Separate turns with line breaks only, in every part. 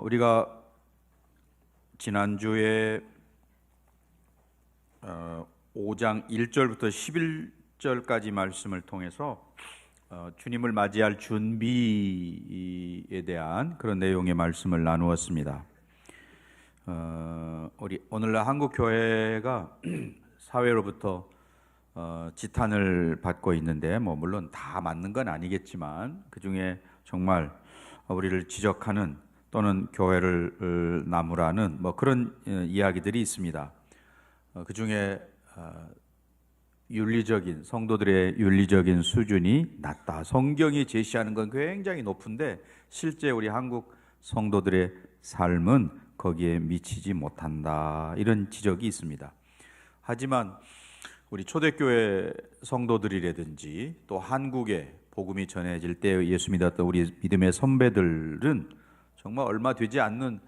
우리가 지난주에 5장 1절부터 11절까지 말씀을 통해서 주님을 맞이할 준비에 대한 그런 내용의 말씀을 나누었습니다. 우리 오늘날 한국 교회가 사회로부터 지탄을 받고 있는데, 물론 다 맞는 건 아니겠지만 그 중에 정말 우리를 지적하는 또는 교회를 나무라는 그런 이야기들이 있습니다. 그 중에 윤리적인 성도들의 윤리적인 수준이 낮다. 성경이 제시하는 건 굉장히 높은데 실제 우리 한국 성도들의 삶은 거기에 미치지 못한다. 이런 지적이 있습니다. 하지만 우리 초대교회 성도들이라든지 또 한국에 복음이 전해질 때 예수 믿었던 우리 믿음의 선배들은 정말 얼마 되지 않는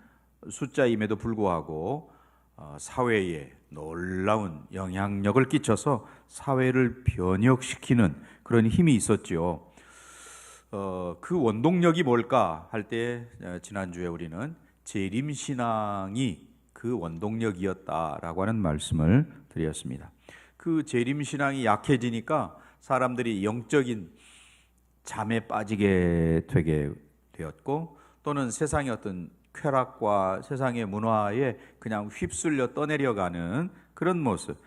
숫자임에도 불구하고 사회에 놀라운 영향력을 끼쳐서 사회를 변혁시키는 그런 힘이 있었지요. 그 원동력이 뭘까 할 때 지난주에 우리는 재림신앙이 그 원동력이었다라고 하는 말씀을 드렸습니다. 그 재림신앙이 약해지니까 사람들이 영적인 잠에 빠지게 되게 되었고, 또는 세상의 어떤 쾌락과 세상의 문화에 그냥 휩쓸려 떠내려가는 그런 모습.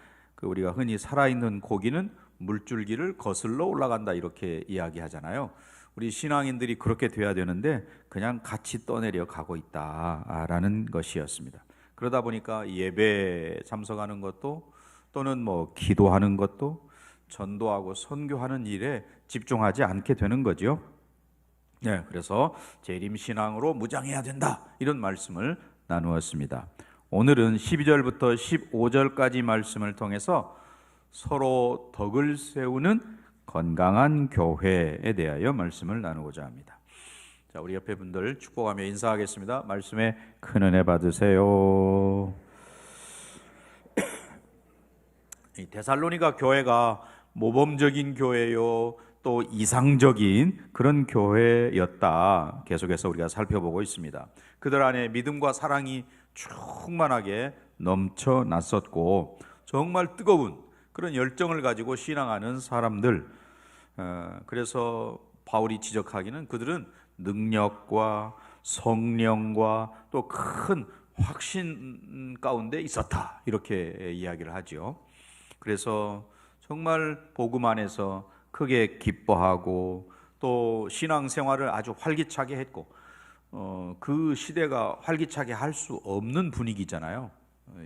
우리가 흔히 살아있는 고기는 물줄기를 거슬러 올라간다 이렇게 이야기하잖아요. 우리 신앙인들이 그렇게 돼야 되는데 그냥 같이 떠내려 가고 있다라는 것이었습니다. 그러다 보니까 예배에 참석하는 것도 또는 기도하는 것도 전도하고 선교하는 일에 집중하지 않게 되는 거죠. 네, 그래서 재림신앙으로 무장해야 된다 이런 말씀을 나누었습니다. 오늘은 12절부터 15절까지 말씀을 통해서 서로 덕을 세우는 건강한 교회에 대하여 말씀을 나누고자 합니다. 자, 우리 옆에 분들 축복하며 인사하겠습니다. 말씀에 큰 은혜 받으세요. 이 데살로니가 교회가 모범적인 교회요, 또 이상적인 그런 교회였다. 계속해서 우리가 살펴보고 있습니다. 그들 안에 믿음과 사랑이 충만하게 넘쳐났었고 정말 뜨거운 그런 열정을 가지고 신앙하는 사람들. 그래서 바울이 지적하기는 그들은 능력과 성령과 또 큰 확신 가운데 있었다 이렇게 이야기를 하죠. 그래서 정말 복음 안에서 크게 기뻐하고 또 신앙생활을 아주 활기차게 했고, 그 시대가 활기차게 할 수 없는 분위기잖아요.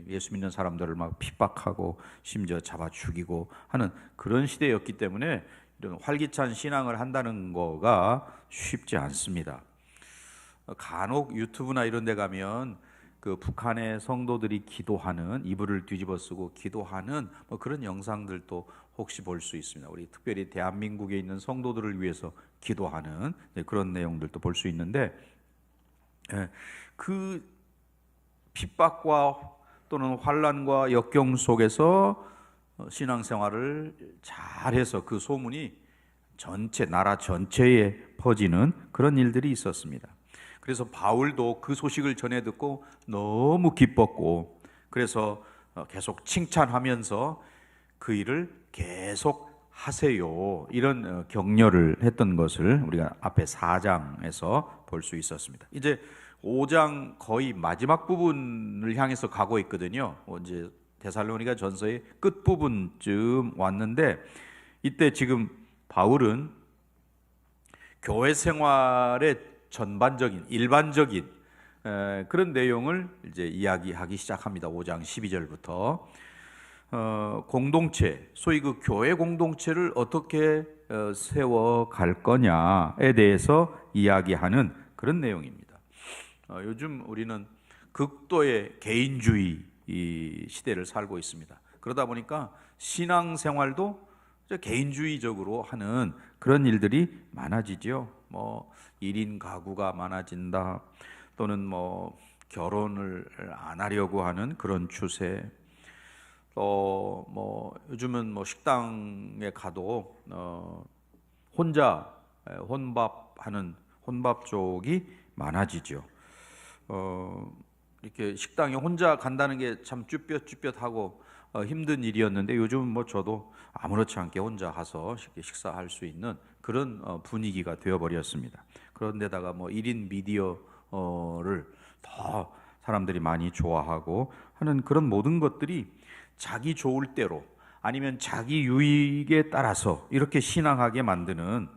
예수 믿는 사람들을 막 핍박하고 심지어 잡아 죽이고 하는 그런 시대였기 때문에 이런 활기찬 신앙을 한다는 거가 쉽지 않습니다. 간혹 유튜브나 이런 데 가면 그 북한의 성도들이 기도하는, 이불을 뒤집어 쓰고 기도하는 그런 영상들도 혹시 볼 수 있습니다. 우리 특별히 대한민국에 있는 성도들을 위해서 기도하는 그런 내용들도 볼 수 있는데, 그 핍박과 또는 환난과 역경 속에서 신앙생활을 잘해서 그 소문이 나라 전체에 퍼지는 그런 일들이 있었습니다. 그래서 바울도 그 소식을 전해 듣고 너무 기뻤고, 그래서 계속 칭찬하면서 그 일을 계속 하세요 이런 격려를 했던 것을 우리가 앞에 4장에서 볼 수 있었습니다. 이제 5장 거의 마지막 부분을 향해서 가고 있거든요. 이제 데살로니가 전서의 끝부분쯤 왔는데, 이때 지금 바울은 교회 생활의 전반적인 일반적인 그런 내용을 이제 이야기하기 시작합니다. 5장 12절부터 공동체, 소위 그 교회 공동체를 어떻게 세워 갈 거냐에 대해서 이야기하는 그런 내용입니다. 요즘 우리는 극도의 개인주의 시대를 살고 있습니다. 그러다 보니까 신앙생활도 개인주의적으로 하는 그런 일들이 많아지죠. 1인 가구가 많아진다, 또는 결혼을 안 하려고 하는 그런 추세. 요즘은 식당에 가도 혼자 혼밥하는 혼밥 쪽이 많아지죠. 이렇게 식당에 혼자 간다는 게 참 쭈뼛쭈뼛하고 힘든 일이었는데 요즘은 뭐 저도 아무렇지 않게 혼자 가서 식사할 수 있는 그런 분위기가 되어버렸습니다. 그런데다가 뭐 1인 미디어를 더 사람들이 많이 좋아하고 하는 그런 모든 것들이 자기 좋을 대로 아니면 자기 유익에 따라서 이렇게 신앙하게 만드는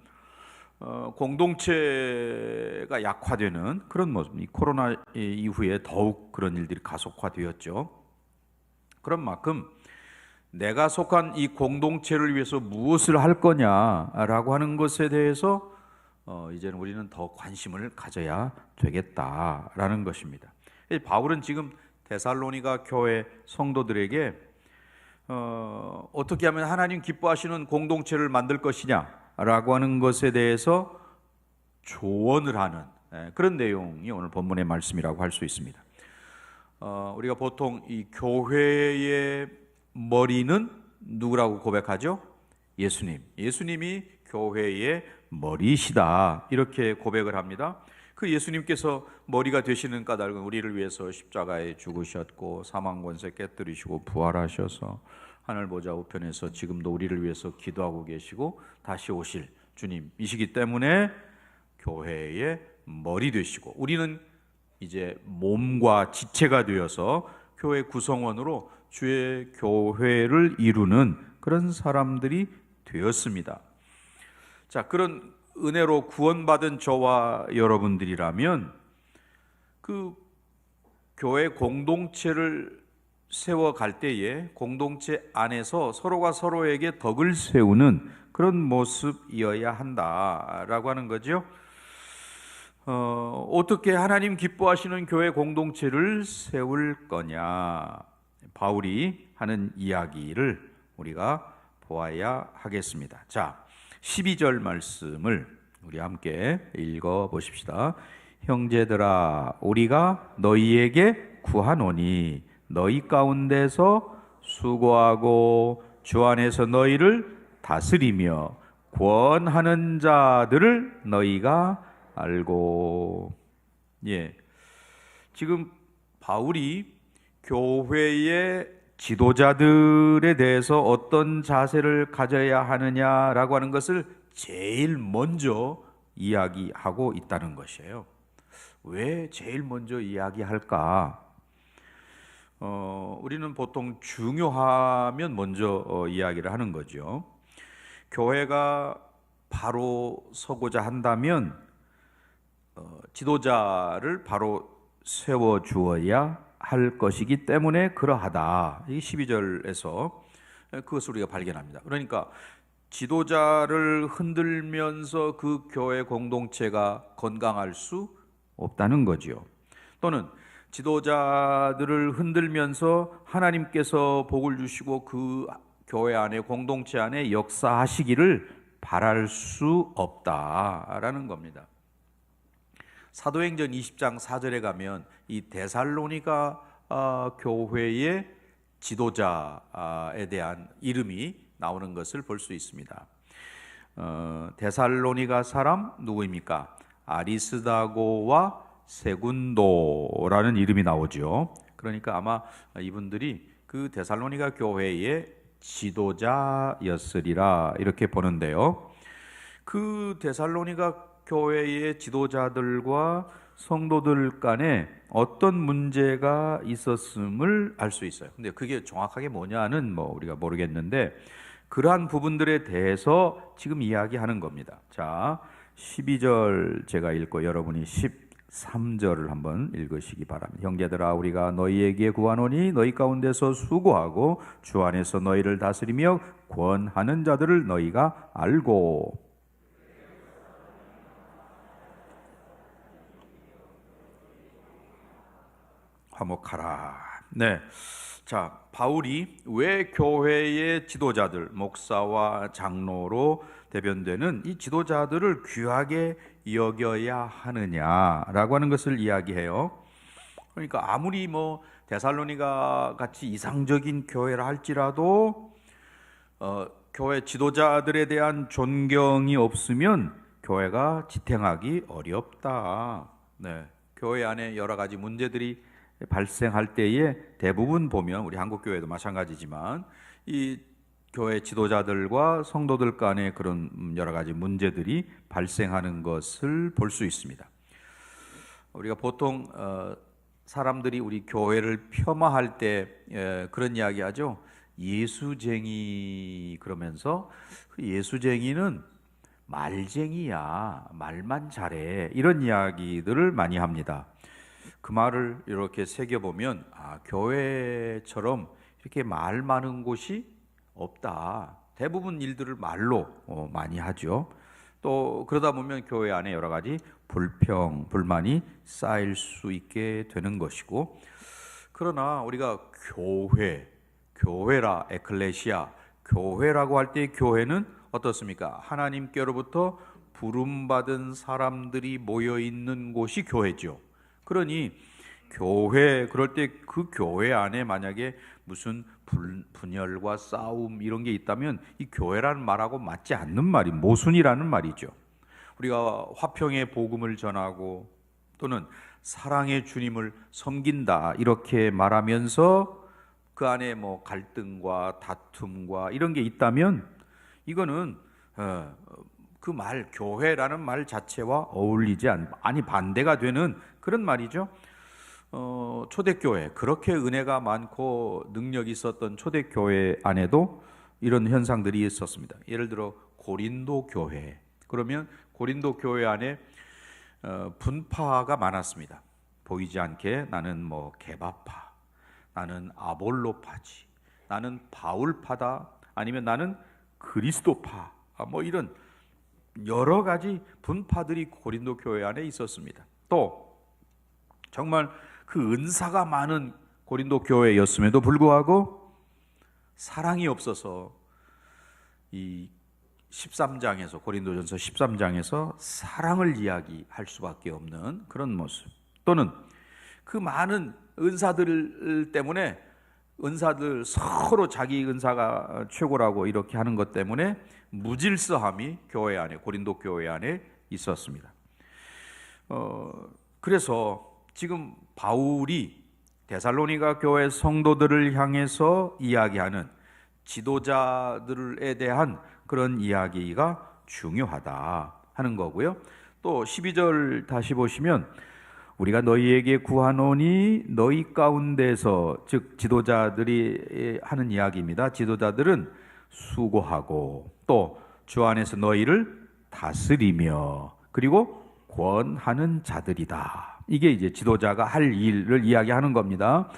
공동체가 약화되는 그런 모습. 이 코로나 이후에 더욱 그런 일들이 가속화되었죠. 그런 만큼 내가 속한 이 공동체를 위해서 무엇을 할 거냐라고 하는 것에 대해서 이제는 우리는 더 관심을 가져야 되겠다라는 것입니다. 바울은 지금 데살로니가 교회 성도들에게 어떻게 하면 하나님 기뻐하시는 공동체를 만들 것이냐라고 하는 것에 대해서 조언을 하는 그런 내용이 오늘 본문의 말씀이라고 할 수 있습니다. 우리가 보통 이 교회의 머리는 누구라고 고백하죠? 예수님. 예수님이 교회의 머리시다 이렇게 고백을 합니다. 그 예수님께서 머리가 되시는 까닭은 우리를 위해서 십자가에 죽으셨고 사망 권세 깨뜨리시고 부활하셔서 하늘 보좌 우편에서 지금도 우리를 위해서 기도하고 계시고 다시 오실 주님이시기 때문에 교회의 머리 되시고 우리는 이제 몸과 지체가 되어서 교회 구성원으로 주의 교회를 이루는 그런 사람들이 되었습니다. 자, 그런 은혜로 구원받은 저와 여러분들이라면 그 교회 공동체를 세워갈 때에 공동체 안에서 서로가 서로에게 덕을 세우는 그런 모습이어야 한다라고 하는 거죠. 어떻게 하나님 기뻐하시는 교회 공동체를 세울 거냐, 바울이 하는 이야기를 우리가 보아야 하겠습니다. 자, 12절 말씀을 우리 함께 읽어 보십시다. 형제들아, 우리가 너희에게 구하노니 너희 가운데서 수고하고 주 안에서 너희를 다스리며 권하는 자들을 너희가 알고. 지금 바울이 교회의 지도자들에 대해서 어떤 자세를 가져야 하느냐라고 하는 것을 제일 먼저 이야기하고 있다는 것이에요. 왜 제일 먼저 이야기할까? 우리는 보통 중요하면 먼저 이야기를 하는 거죠. 교회가 바로 서고자 한다면 지도자를 바로 세워주어야 할 것이기 때문에 그러하다. 이 12절에서 그것을 우리가 발견합니다. 그러니까 지도자를 흔들면서 그 교회 공동체가 건강할 수 없다는 거지요. 또는 지도자들을 흔들면서 하나님께서 복을 주시고 그 교회 안에 공동체 안에 역사하시기를 바랄 수 없다라는 겁니다. 사도행전 20장 4절에 가면 이 데살로니가 교회의 지도자에 대한 이름이 나오는 것을 볼 수 있습니다. 데살로니가 사람 누구입니까? 아리스다고와 세군도라는 이름이 나오죠. 그러니까 아마 이분들이 그 데살로니가 교회의 지도자였으리라 이렇게 보는데요. 그 데살로니가 교회의 지도자들과 성도들 간에 어떤 문제가 있었음을 알 수 있어요. 근데 그게 정확하게 뭐냐는 우리가 모르겠는데 그러한 부분들에 대해서 지금 이야기하는 겁니다. 자, 12절 제가 읽고 여러분이 13절을 한번 읽으시기 바랍니다. 형제들아, 우리가 너희에게 구하노니 너희 가운데서 수고하고 주 안에서 너희를 다스리며 권하는 자들을 너희가 알고. 화목하라. 네. 자, 바울이 왜 교회의 지도자들, 목사와 장로로 대변되는 이 지도자들을 귀하게 여겨야 하느냐라고 하는 것을 이야기해요. 그러니까 아무리 데살로니가 같이 이상적인 교회라 할지라도 교회 지도자들에 대한 존경이 없으면 교회가 지탱하기 어렵다. 네. 교회 안에 여러 가지 문제들이 발생할 때에 대부분 보면 우리 한국 교회도 마찬가지지만 이 교회 지도자들과 성도들 간에 그런 여러 가지 문제들이 발생하는 것을 볼 수 있습니다. 우리가 보통 사람들이 우리 교회를 폄하할 때 그런 이야기하죠. 예수쟁이 그러면서 그 예수쟁이는 말쟁이야, 말만 잘해, 이런 이야기들을 많이 합니다. 그 말을 이렇게 새겨보면 교회처럼 이렇게 말 많은 곳이 없다. 대부분 일들을 말로 많이 하죠. 또 그러다 보면 교회 안에 여러 가지 불평, 불만이 쌓일 수 있게 되는 것이고, 그러나 우리가 교회라, 에클레시아, 교회라고 할 때 교회는 어떻습니까? 하나님께로부터 부름받은 사람들이 모여 있는 곳이 교회죠. 그러니 교회, 그럴 때 그 교회 안에 만약에 무슨 분열과 싸움 이런 게 있다면 이 교회라는 말하고 맞지 않는 말이 모순이라는 말이죠. 우리가 화평의 복음을 전하고 또는 사랑의 주님을 섬긴다 이렇게 말하면서 그 안에 뭐 갈등과 다툼과 이런 게 있다면 이거는 그 말, 교회라는 말 자체와 어울리지 아니 반대가 되는 그런 말이죠. 초대교회, 그렇게 은혜가 많고 능력이 있었던 초대교회 안에도 이런 현상들이 있었습니다. 예를 들어 고린도 교회, 그러면 고린도 교회 안에 분파가 많았습니다. 보이지 않게 나는 뭐 개바파, 나는 아볼로파지, 나는 바울파다, 아니면 나는 그리스도파, 뭐 이런 여러 가지 분파들이 고린도 교회 안에 있었습니다. 또 정말 그 은사가 많은 고린도 교회였음에도 불구하고 사랑이 없어서 이 13장에서 고린도전서 13장에서 사랑을 이야기할 수밖에 없는 그런 모습, 또는 그 많은 은사들 때문에 은사들 서로 자기 은사가 최고라고 이렇게 하는 것 때문에 무질서함이 교회 안에, 고린도 교회 안에 있었습니다. 그래서 지금 바울이 데살로니가 교회 성도들을 향해서 이야기하는 지도자들에 대한 그런 이야기가 중요하다 하는 거고요. 또 12절 다시 보시면 우리가 너희에게 구하노니 너희 가운데서, 즉 지도자들이 하는 이야기입니다. 지도자들은 수고하고 또 주 안에서 너희를 다스리며 그리고 권하는 자들이다. 이게 이제 지도자가 할 일을 이야기하는 겁니다.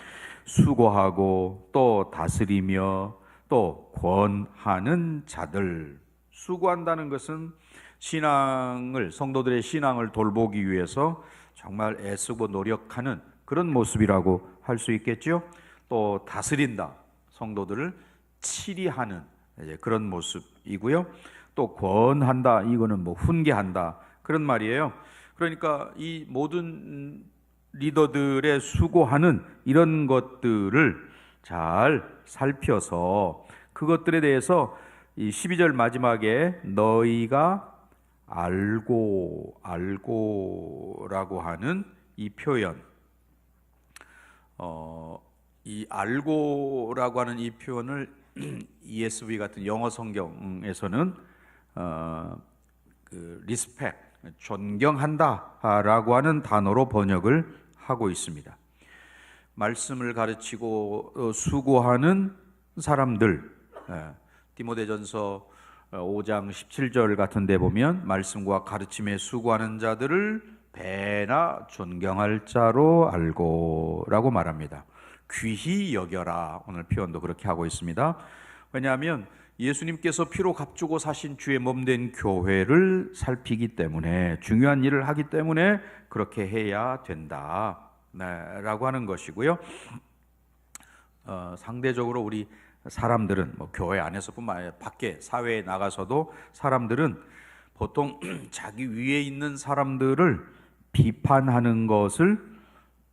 수고하고 또 다스리며 또 권하는 자들. 수고한다는 것은 신앙을, 성도들의 신앙을 돌보기 위해서 정말 애쓰고 노력하는 그런 모습이라고 할 수 있겠죠. 또 다스린다, 성도들을 치리하는 그런 모습이고요. 또 권한다, 이거는 뭐 훈계한다 그런 말이에요. 그러니까 이 모든 리더들의 수고하는 이런 것들을 잘 살펴서 그것들에 대해서 이 12절 마지막에 너희가 알고라고 하는 이 표현, 이 알고라고 하는 이 표현을 ESV 같은 영어 성경에서는 리스펙, 존경한다라고 하는 단어로 번역을 하고 있습니다. 말씀을 가르치고 수고하는 사람들, 디모데전서 5장 17절 같은 데 보면 말씀과 가르침에 수고하는 자들을 배나 존경할 자로 알고 라고 말합니다. 귀히 여겨라, 오늘 표현도 그렇게 하고 있습니다. 왜냐하면 예수님께서 피로 값주고 사신 주의 몸된 교회를 살피기 때문에, 중요한 일을 하기 때문에 그렇게 해야 된다 라고 하는 것이고요. 상대적으로 우리 사람들은 뭐 교회 안에서뿐만 아니라 밖에 사회에 나가서도 사람들은 보통 자기 위에 있는 사람들을 비판하는 것을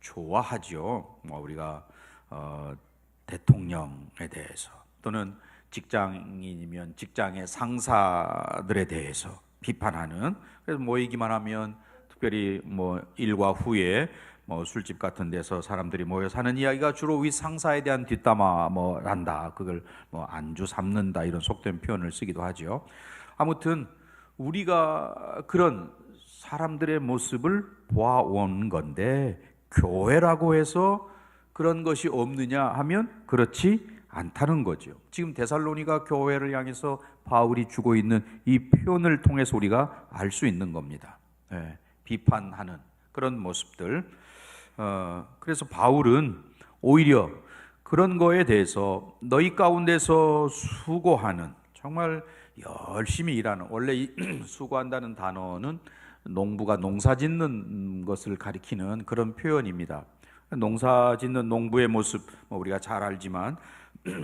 좋아하죠. 뭐 우리가 대통령에 대해서 또는 직장인이면 직장의 상사들에 대해서 비판하는, 그래서 모이기만 하면 특별히 뭐 일과 후에 뭐 술집 같은 데서 사람들이 모여 사는 이야기가 주로 위 상사에 대한 뒷담화 뭐 한다, 그걸 뭐 안주 삼는다, 이런 속된 표현을 쓰기도 하죠. 아무튼 우리가 그런 사람들의 모습을 보아온 건데, 교회라고 해서 그런 것이 없느냐 하면 그렇지 않다는 거죠. 지금 데살로니가 교회를 향해서 바울이 주고 있는 이 표현을 통해서 우리가 알 수 있는 겁니다. 비판하는 그런 모습들. 그래서 바울은 오히려 그런 거에 대해서 너희 가운데서 수고하는, 정말 열심히 일하는, 원래 이 수고한다는 단어는 농부가 농사 짓는 것을 가리키는 그런 표현입니다. 농사 짓는 농부의 모습 뭐 우리가 잘 알지만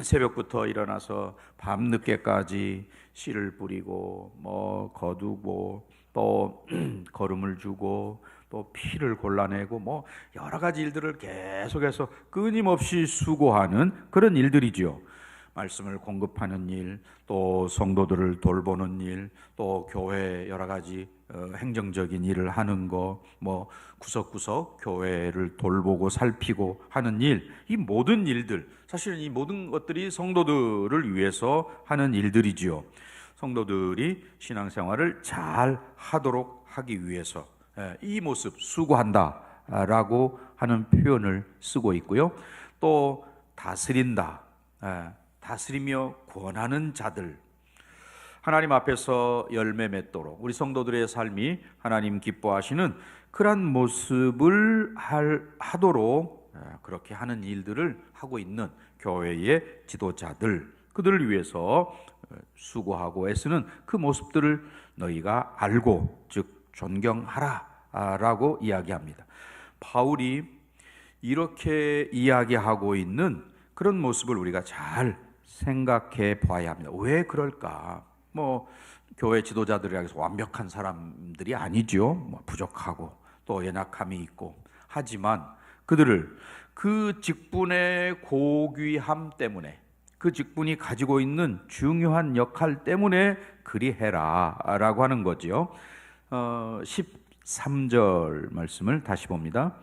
새벽부터 일어나서 밤늦게까지 씨를 뿌리고 뭐 거두고 또 거름을 주고 또 피를 골라내고 뭐 여러 가지 일들을 계속해서 끊임없이 수고하는 그런 일들이죠. 말씀을 공급하는 일, 또 성도들을 돌보는 일, 또 교회 여러 가지 행정적인 일을 하는 거, 뭐 구석구석 교회를 돌보고 살피고 하는 일, 이 모든 일들, 사실은 이 모든 것들이 성도들을 위해서 하는 일들이지요. 성도들이 신앙생활을 잘 하도록 하기 위해서 이 모습, 수고한다라고 하는 표현을 쓰고 있고요. 또 다스린다, 다스리며 권하는 자들, 하나님 앞에서 열매 맺도록 우리 성도들의 삶이 하나님 기뻐하시는 그런 모습을 하도록 그렇게 하는 일들을 하고 있는 교회의 지도자들, 그들을 위해서 수고하고 애쓰는 그 모습들을 너희가 알고 즉 존경하라 라고 이야기합니다. 바울이 이렇게 이야기하고 있는 그런 모습을 우리가 잘 생각해 봐야 합니다. 왜 그럴까? 뭐 교회 지도자들에게서 완벽한 사람들이 아니죠. 뭐 부족하고 또 연약함이 있고, 하지만 그들을 그 직분의 고귀함 때문에, 그 직분이 가지고 있는 중요한 역할 때문에 그리해라 라고 하는 거죠. 13절 말씀을 다시 봅니다.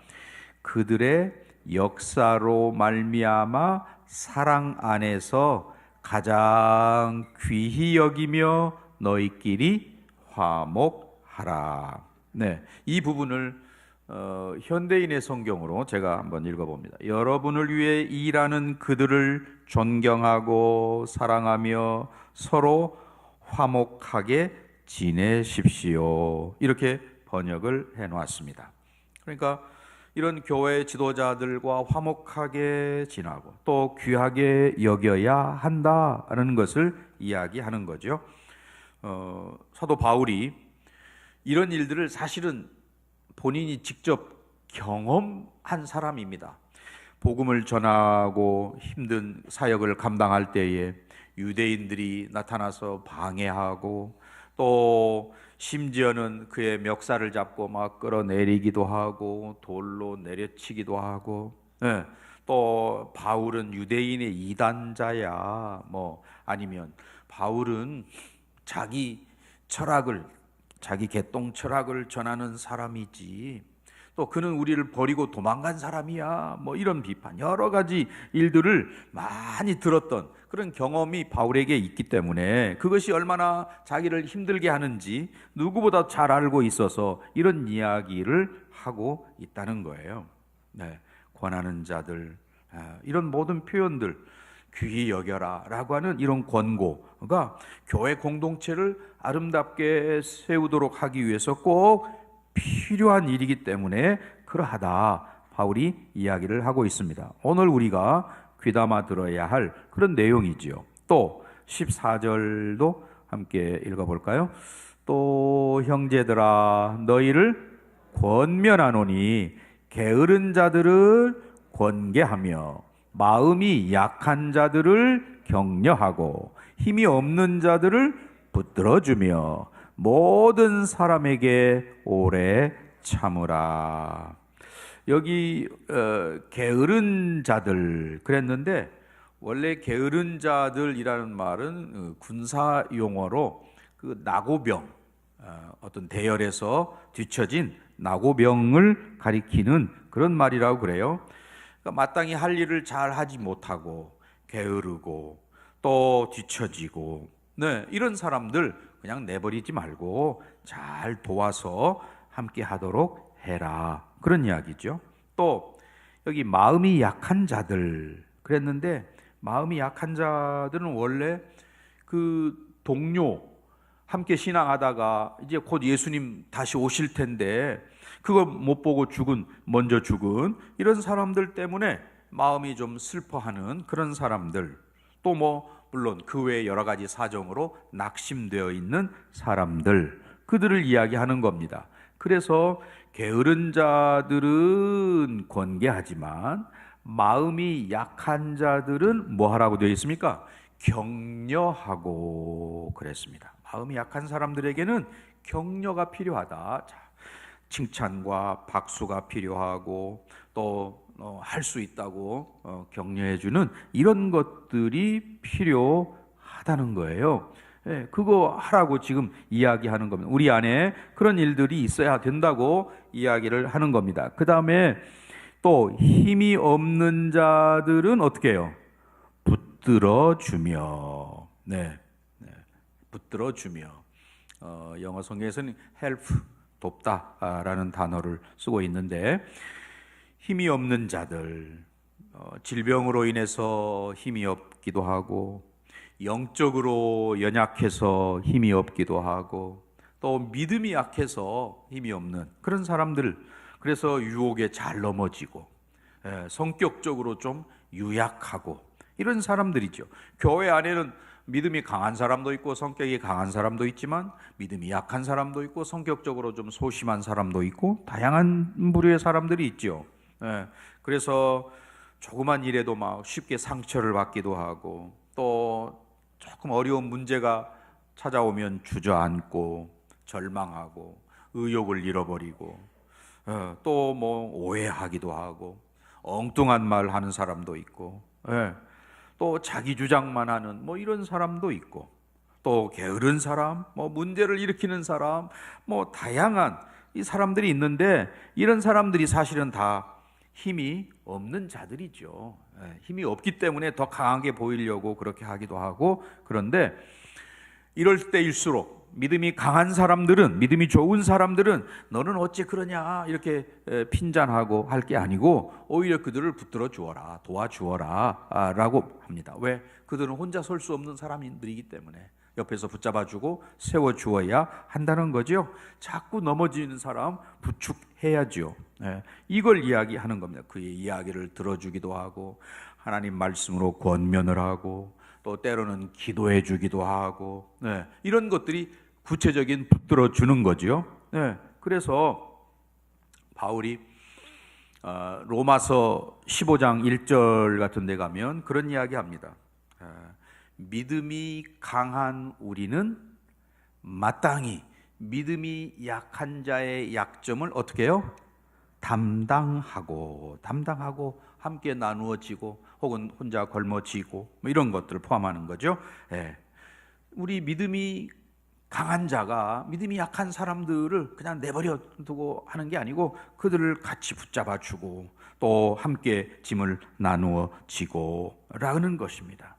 그들의 역사로 말미암아 사랑 안에서 가장 귀히 여기며 너희끼리 화목하라. 네, 이 부분을 현대인의 성경으로 제가 한번 읽어봅니다. 여러분을 위해 일하는 그들을 존경하고 사랑하며 서로 화목하게 지내십시오. 이렇게 번역을 해놓았습니다. 그러니까 이런 교회 지도자들과 화목하게 지나고 또 귀하게 여겨야 한다는 것을 이야기하는 거죠. 사도 바울이 이런 일들을 사실은 본인이 직접 경험한 사람입니다. 복음을 전하고 힘든 사역을 감당할 때에 유대인들이 나타나서 방해하고, 또 심지어는 그의 멱살을 잡고 막 끌어내리기도 하고 돌로 내려치기도 하고, 또 바울은 유대인의 이단자야, 뭐 아니면 바울은 자기 철학을, 자기 개똥 철학을 전하는 사람이지, 또 그는 우리를 버리고 도망간 사람이야, 뭐 이런 비판, 여러 가지 일들을 많이 들었던 그런 경험이 바울에게 있기 때문에 그것이 얼마나 자기를 힘들게 하는지 누구보다 잘 알고 있어서 이런 이야기를 하고 있다는 거예요. 권하는 자들, 이런 모든 표현들, 귀히 여겨라 라고 하는 이런 권고가 교회 공동체를 아름답게 세우도록 하기 위해서 꼭 필요한 일이기 때문에 그러하다, 바울이 이야기를 하고 있습니다. 오늘 우리가 귀담아 들어야 할 그런 내용이지요. 또 14절도 함께 읽어볼까요? 또 형제들아 너희를 권면하노니 게으른 자들을 권계하며 마음이 약한 자들을 격려하고 힘이 없는 자들을 붙들어주며 모든 사람에게 오래 참으라. 여기 게으른 자들 그랬는데, 원래 게으른 자들이라는 말은 군사 용어로 그 나고병, 어떤 대열에서 뒤처진 나고병을 가리키는 그런 말이라고 그래요. 그러니까 마땅히 할 일을 잘 하지 못하고 게으르고 또 뒤처지고, 네, 이런 사람들 그냥 내버리지 말고 잘 도와서 함께 하도록 해라, 그런 이야기죠. 또 여기 마음이 약한 자들 그랬는데, 마음이 약한 자들은 원래 그 동료 함께 신앙하다가 이제 곧 예수님 다시 오실 텐데 그거 못 보고 먼저 죽은 이런 사람들 때문에 마음이 좀 슬퍼하는 그런 사람들, 또 물론 그 외에 여러 가지 사정으로 낙심되어 있는 사람들, 그들을 이야기하는 겁니다. 그래서 게으른 자들은 권계하지만 마음이 약한 자들은 뭐 하라고 되어 있습니까? 격려하고 그랬습니다. 마음이 약한 사람들에게는 격려가 필요하다. 칭찬과 박수가 필요하고 또 할 수 있다고 격려해주는 이런 것들이 필요하다는 거예요. 예, 그거 하라고 지금 이야기하는 겁니다. 우리 안에 그런 일들이 있어야 된다고 이야기를 하는 겁니다. 그 다음에 또 힘이 없는 자들은 어떻게 해요? 붙들어주며, 네, 붙들어주며. 영어 성경에서는 help, 돕다라는 단어를 쓰고 있는데, 힘이 없는 자들, 질병으로 인해서 힘이 없기도 하고, 영적으로 연약해서 힘이 없기도 하고, 또 믿음이 약해서 힘이 없는 그런 사람들, 그래서 유혹에 잘 넘어지고, 성격적으로 좀 유약하고 이런 사람들이죠. 교회 안에는 믿음이 강한 사람도 있고 성격이 강한 사람도 있지만, 믿음이 약한 사람도 있고 성격적으로 좀 소심한 사람도 있고, 다양한 부류의 사람들이 있죠. 그래서 조그만 일에도 막 쉽게 상처를 받기도 하고, 또 조금 어려운 문제가 찾아오면 주저앉고 절망하고 의욕을 잃어버리고, 또 오해하기도 하고 엉뚱한 말 하는 사람도 있고, 또 자기 주장만 하는 이런 사람도 있고, 또 게으른 사람, 문제를 일으키는 사람, 다양한 이 사람들이 있는데, 이런 사람들이 사실은 다 힘이 없는 자들이죠. 힘이 없기 때문에 더 강하게 보이려고 그렇게 하기도 하고, 그런데 이럴 때일수록 믿음이 강한 사람들은, 믿음이 좋은 사람들은 너는 어째 그러냐 이렇게 핀잔하고 할 게 아니고, 오히려 그들을 붙들어 주어라, 도와주어라 라고 합니다. 왜? 그들은 혼자 설 수 없는 사람들이기 때문에 옆에서 붙잡아주고 세워주어야 한다는 거죠. 자꾸 넘어지는 사람 부축해야죠. 이걸 이야기하는 겁니다. 그의 이야기를 들어주기도 하고, 하나님 말씀으로 권면을 하고, 또 때로는 기도해 주기도 하고, 이런 것들이 구체적인 붙들어주는 거죠. 그래서 바울이 로마서 15장 1절 같은 데 가면 그런 이야기 합니다. 믿음이 강한 우리는 마땅히 믿음이 약한 자의 약점을 어떻게 해요? 담당하고 함께 나누어지고, 혹은 혼자 걸머지고 이런 것들을 포함하는 거죠. 우리 믿음이 강한 자가 믿음이 약한 사람들을 그냥 내버려 두고 하는 게 아니고, 그들을 같이 붙잡아 주고 또 함께 짐을 나누어 지고 라는 것입니다.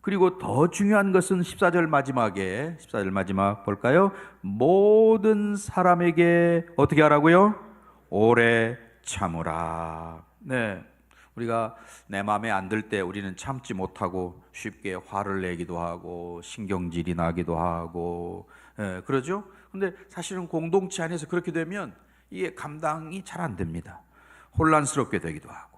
그리고 더 중요한 것은 14절 마지막 볼까요? 모든 사람에게 어떻게 하라고요? 오래 참으라. 우리가 내 마음에 안 들 때 우리는 참지 못하고 쉽게 화를 내기도 하고 신경질이 나기도 하고, 그러죠? 근데 사실은 공동체 안에서 그렇게 되면 이게 감당이 잘 안 됩니다. 혼란스럽게 되기도 하고.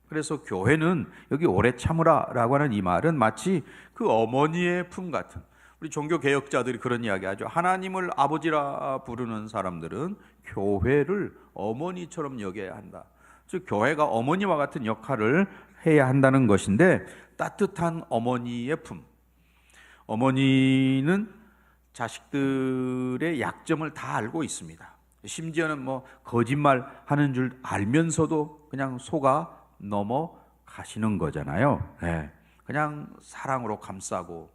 그래서 교회는 여기 오래 참으라 라고 하는 이 말은 마치 그 어머니의 품 같은, 우리 종교 개혁자들이 그런 이야기 하죠. 하나님을 아버지라 부르는 사람들은 교회를 어머니처럼 여겨야 한다. 즉 교회가 어머니와 같은 역할을 해야 한다는 것인데, 따뜻한 어머니의 품. 어머니는 자식들의 약점을 다 알고 있습니다. 심지어는 거짓말 하는 줄 알면서도 그냥 속아 넘어가시는 거잖아요. 그냥 사랑으로 감싸고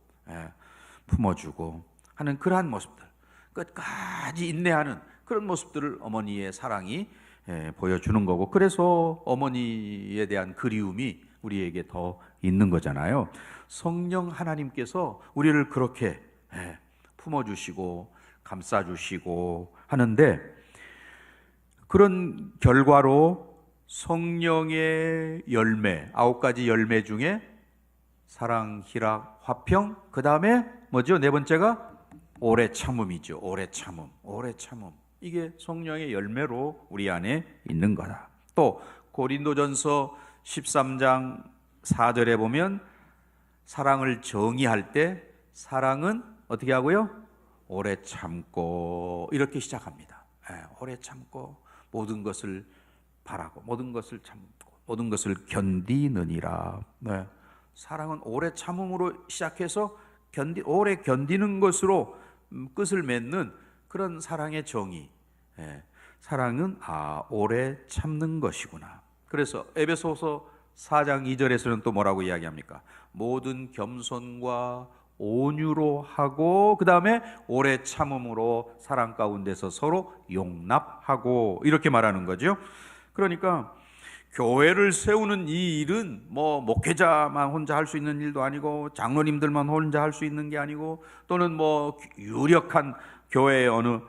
품어주고 하는 그러한 모습들. 끝까지 인내하는 그런 모습들을 어머니의 사랑이 보여주는 거고, 그래서 어머니에 대한 그리움이 우리에게 더 있는 거잖아요. 성령 하나님께서 우리를 그렇게 품어주시고 감싸주시고 하는데, 그런 결과로 성령의 열매, 9가지 열매 중에 사랑, 희락, 화평, 그 다음에 뭐죠? 네 번째가 오래 참음이죠. 오래 참음, 오래 참음. 이게 성령의 열매로 우리 안에 있는 거다. 또 고린도전서 13장 4절에 보면 사랑을 정의할 때 사랑은 어떻게 하고요? 오래 참고, 이렇게 시작합니다. 오래 참고 모든 것을 바라고 모든 것을 참고 모든 것을 견디느니라. 사랑은 오래 참음으로 시작해서 오래 견디는 것으로 끝을 맺는 그런 사랑의 정의. 사랑은 오래 참는 것이구나. 그래서 에베소서 4장 2절에서는 또 뭐라고 이야기합니까? 모든 겸손과 온유로 하고, 그 다음에 오래 참음으로 사랑 가운데서 서로 용납하고, 이렇게 말하는 거죠. 그러니까 교회를 세우는 이 일은 뭐 목회자만 혼자 할 수 있는 일도 아니고, 장로님들만 혼자 할 수 있는 게 아니고, 또는 뭐 유력한 교회의 어느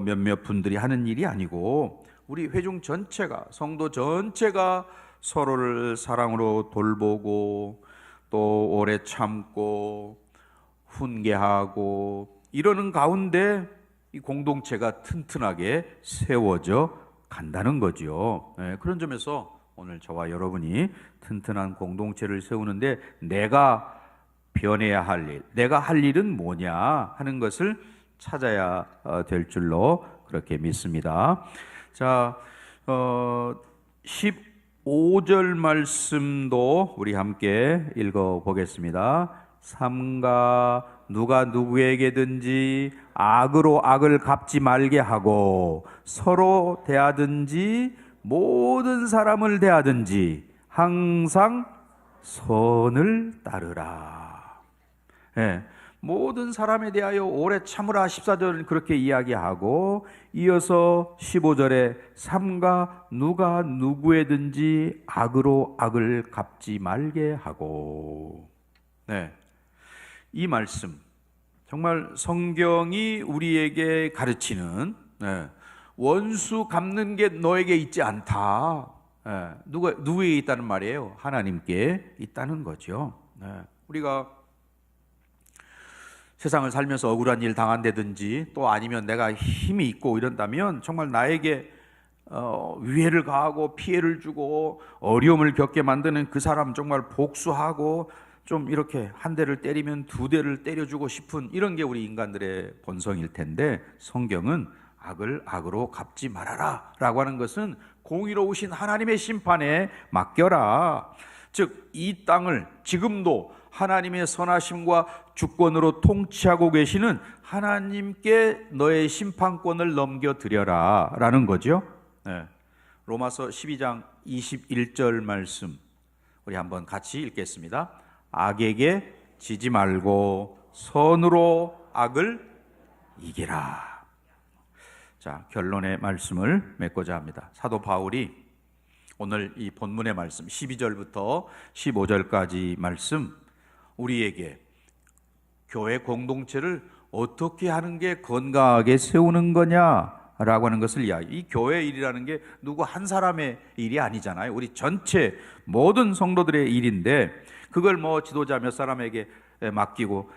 몇몇 분들이 하는 일이 아니고, 우리 회중 전체가, 성도 전체가 서로를 사랑으로 돌보고 또 오래 참고 훈계하고 이러는 가운데 이 공동체가 튼튼하게 세워져 간다는 거죠. 그런 점에서 오늘 저와 여러분이 튼튼한 공동체를 세우는데 내가 변해야 할 일, 내가 할 일은 뭐냐 하는 것을 찾아야 될 줄로 그렇게 믿습니다. 자, 15절 말씀도 우리 함께 읽어보겠습니다. 삼가 누가 누구에게든지 악으로 악을 갚지 말게 하고 서로 대하든지 모든 사람을 대하든지 항상 선을 따르라. 모든 사람에 대하여 오래 참으라. 14절은 그렇게 이야기하고, 이어서 15절에 삼가 누가 누구에든지 악으로 악을 갚지 말게 하고. 이 말씀 정말 성경이 우리에게 가르치는, 원수 갚는 게 너에게 있지 않다. 누구에게 있다는 말이에요? 하나님께 있다는 거죠. 우리가 세상을 살면서 억울한 일 당한다든지, 또 아니면 내가 힘이 있고 이런다면 정말 나에게 위해를 가하고 피해를 주고 어려움을 겪게 만드는 그 사람 정말 복수하고, 좀 이렇게 한 대를 때리면 두 대를 때려주고 싶은 이런 게 우리 인간들의 본성일 텐데, 성경은 악을 악으로 갚지 말아라 라고 하는 것은 공의로우신 하나님의 심판에 맡겨라. 즉 이 땅을 지금도 하나님의 선하심과 주권으로 통치하고 계시는 하나님께 너의 심판권을 넘겨드려라 라는 거죠. 로마서 12장 21절 말씀 우리 한번 같이 읽겠습니다. 악에게 지지 말고 선으로 악을 이기라. 자, 결론의 말씀을 맺고자 합니다. 사도 바울이 오늘 이 본문의 말씀 12절부터 15절까지 말씀, 우리에게 교회 공동체를 어떻게 하는 게 건강하게 세우는 거냐라고 하는 것을 이 교회 일이라는 게 누구 한 사람의 일이 아니잖아요. 우리 전체 모든 성도들의 일인데, 그걸 뭐 지도자 몇 사람에게 맡기고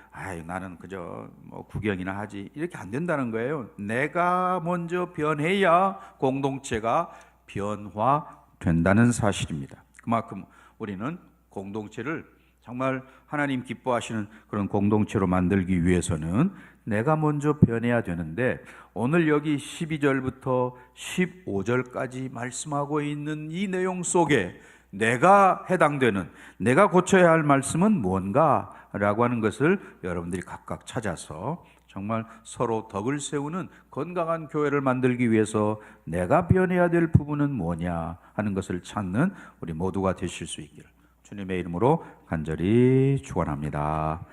나는 그저 뭐 구경이나 하지, 이렇게 안 된다는 거예요. 내가 먼저 변해야 공동체가 변화된다는 사실입니다. 그만큼 우리는 공동체를 정말 하나님 기뻐하시는 그런 공동체로 만들기 위해서는 내가 먼저 변해야 되는데, 오늘 여기 12절부터 15절까지 말씀하고 있는 이 내용 속에 내가 해당되는, 내가 고쳐야 할 말씀은 뭔가 라고 하는 것을 여러분들이 각각 찾아서 정말 서로 덕을 세우는 건강한 교회를 만들기 위해서 내가 변해야 될 부분은 뭐냐 하는 것을 찾는 우리 모두가 되실 수 있기를 주님의 이름으로 간절히 축원합니다.